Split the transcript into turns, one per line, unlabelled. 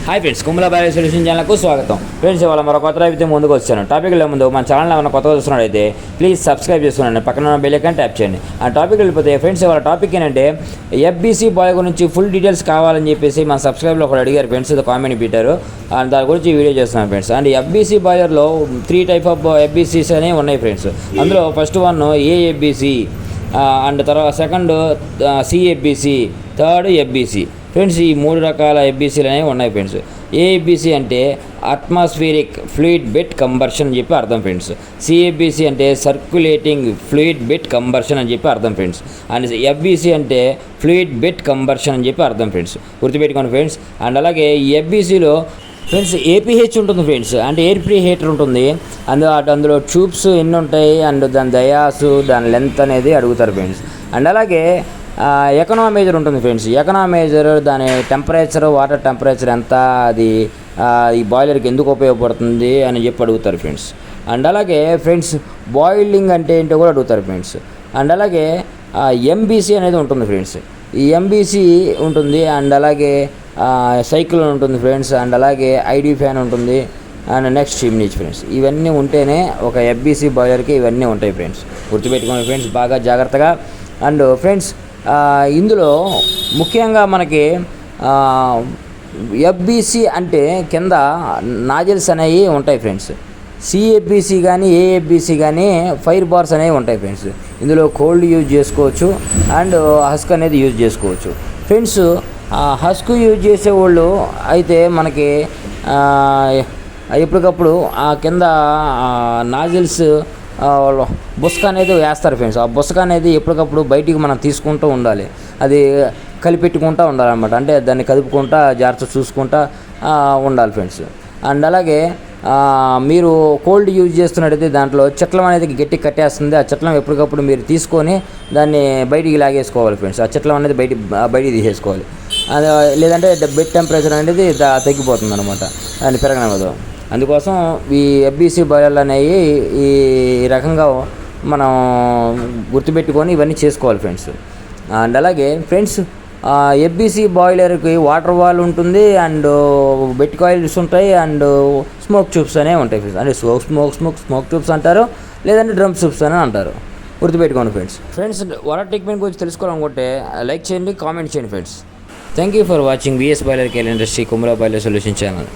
Hi friends, కుమ్మల boiler solution ఛానల్కు స్వాగతం. Friends, ఇవాళ మరో కొత్త రైతు ముందుకు వచ్చాను. టాపిక్లో ముందు మన ఛానల్ ఏమైనా కొత్తగా చూస్తున్నట్టయితే ప్లీజ్ సబ్స్క్రైబ్ చేసుకున్నాను, పక్కన ఉన్న బెల్ ఐకాన్ ట్యాప్ చేయండి. ఆ టాపిక్ వెళ్ళిపోతే ఫ్రెండ్స్, ఇవాళ టాపిక్ ఏంటంటే FBC బాయిలర్ గురించి ఫుల్ డీటెయిల్స్ కావాలని చెప్పేసి మన సబ్స్క్రైబ్లో ఒకటి అడిగారు ఫ్రెండ్స్, ఇది కామెంట్ పెట్టారు. దాని గురించి వీడియో చేస్తున్నాను friends. And FBC బాయిలర్లో 3 type of FBCs అనేవి ఉన్నాయి ఫ్రెండ్స్. అందులో ఫస్ట్ వన్ AFBC, అండ్ తర్వాత second CFBC, third FBC. Friends, ఈ 3 రకాల FBCలు అనేవి ఉన్నాయి ఫ్రెండ్స్. AFBC అంటే అట్మాస్ఫియరిక్ ఫ్లూయిడ్ బెడ్ కంబర్షన్ అని చెప్పి అర్థం ఫ్రెండ్స్. CFBC అంటే సర్క్యులేటింగ్ ఫ్లూయిడ్ బెడ్ కంబర్షన్ అని చెప్పి అర్థం ఫ్రెండ్స్. అండ్ FBC అంటే ఫ్లూయిడ్ బెడ్ కంబర్షన్ అని చెప్పి అర్థం ఫ్రెండ్స్. గుర్తుపెట్టుకోండి ఫ్రెండ్స్. అండ్ అలాగే ఈ FBCలో ఫ్రెండ్స్ APH ఉంటుంది ఫ్రెండ్స్, అంటే ఎయిర్ ప్రీ హీటర్ ఉంటుంది. అందులో ట్యూబ్స్ ఎన్ని ఉంటాయి అండ్ దాని డయాసు, దాని లెంత్ అనేది అడుగుతారు ఫ్రెండ్స్. అండ్ అలాగే ఎకనామైజర్ ఉంటుంది ఫ్రెండ్స్. ఎకనామైజర్ దాని టెంపరేచర్, వాటర్ టెంపరేచర్ ఎంత, అది ఈ బాయిలర్కి ఎందుకు ఉపయోగపడుతుంది అని చెప్పి అడుగుతారు ఫ్రెండ్స్. అండ్ అలాగే ఫ్రెండ్స్, బాయిలింగ్ అంటే ఏంటో కూడా అడుగుతారు ఫ్రెండ్స్. అండ్ అలాగే MBC అనేది ఉంటుంది ఫ్రెండ్స్. ఈ MBC ఉంటుంది. అండ్ అలాగే సైకిల్ ఉంటుంది ఫ్రెండ్స్. అండ్ అలాగే ID ఫ్యాన్ ఉంటుంది. And next chimneys friends. ఇవన్నీ ఉంటేనే ఒక FBC బాయిలర్కి ఇవన్నీ ఉంటాయి ఫ్రెండ్స్. గుర్తుపెట్టుకోండి ఫ్రెండ్స్ బాగా జాగ్రత్తగా. అండ్ ఫ్రెండ్స్, ఇందులో ముఖ్యంగా మనకి FBC అంటే కింద నాజిల్స్ అనేవి ఉంటాయి ఫ్రెండ్స్. CFBC కానీ AFBC కానీ ఫైర్ బార్స్ అనేవి ఉంటాయి ఫ్రెండ్స్. ఇందులో కోల్డ్ యూజ్ చేసుకోవచ్చు అండ్ హస్క్ అనేది యూజ్ చేసుకోవచ్చు ఫ్రెండ్స్. హస్క్ యూజ్ చేసేవాళ్ళు అయితే మనకి ఎప్పటికప్పుడు ఆ కింద నాజిల్స్ బుసక అనేది వేస్తారు ఫ్రెండ్స్. ఆ బుసక అనేది ఎప్పటికప్పుడు బయటికి మనం తీసుకుంటూ ఉండాలి, అది కలిపెట్టుకుంటూ ఉండాలన్నమాట. అంటే దాన్ని కదుపుకుంటా జాగ్రత్త చూసుకుంటా ఉండాలి ఫ్రెండ్స్. అండ్ అలాగే మీరు కోల్డ్ యూజ్ చేస్తున్నట్టయితే దాంట్లో చెట్లం అనేది గట్టి కట్టేస్తుంది. ఆ చెట్లం ఎప్పటికప్పుడు మీరు తీసుకొని దాన్ని బయటికి లాగేసుకోవాలి ఫ్రెండ్స్. ఆ చెట్లం అనేది బయటికి తీసేసుకోవాలి. లేదంటే బెడ్ టెంపరేచర్ అనేది తగ్గిపోతుంది అనమాట, దాన్ని పెరగనవదు. అందుకోసం ఈ FBC బాయిలర్లు అనేవి ఈ రకంగా మనం గుర్తుపెట్టుకొని ఇవన్నీ చేసుకోవాలి ఫ్రెండ్స్. అండ్ అలాగే ఫ్రెండ్స్, FBC బాయిలర్కి వాటర్ వాల్ ఉంటుంది అండ్ బెడ్ కాయిల్స్ ఉంటాయి అండ్ స్మోక్ ట్యూబ్స్ అనేవి ఉంటాయి ఫ్రెండ్స్. అంటే స్మోక్ ట్యూబ్స్ అంటారు, లేదంటే డ్రమ్ ట్యూబ్స్ అని అంటారు. గుర్తుపెట్టుకోండి ఫ్రెండ్స్. వాటర్ ట్రీట్మెంట్ గురించి తెలుసుకోవాలనుకుంటే లైక్ చేయండి, కామెంట్ చేయండి friends. Thank you for watching VS BOILER CARE INDUSTRY Kummala boiler solution channel.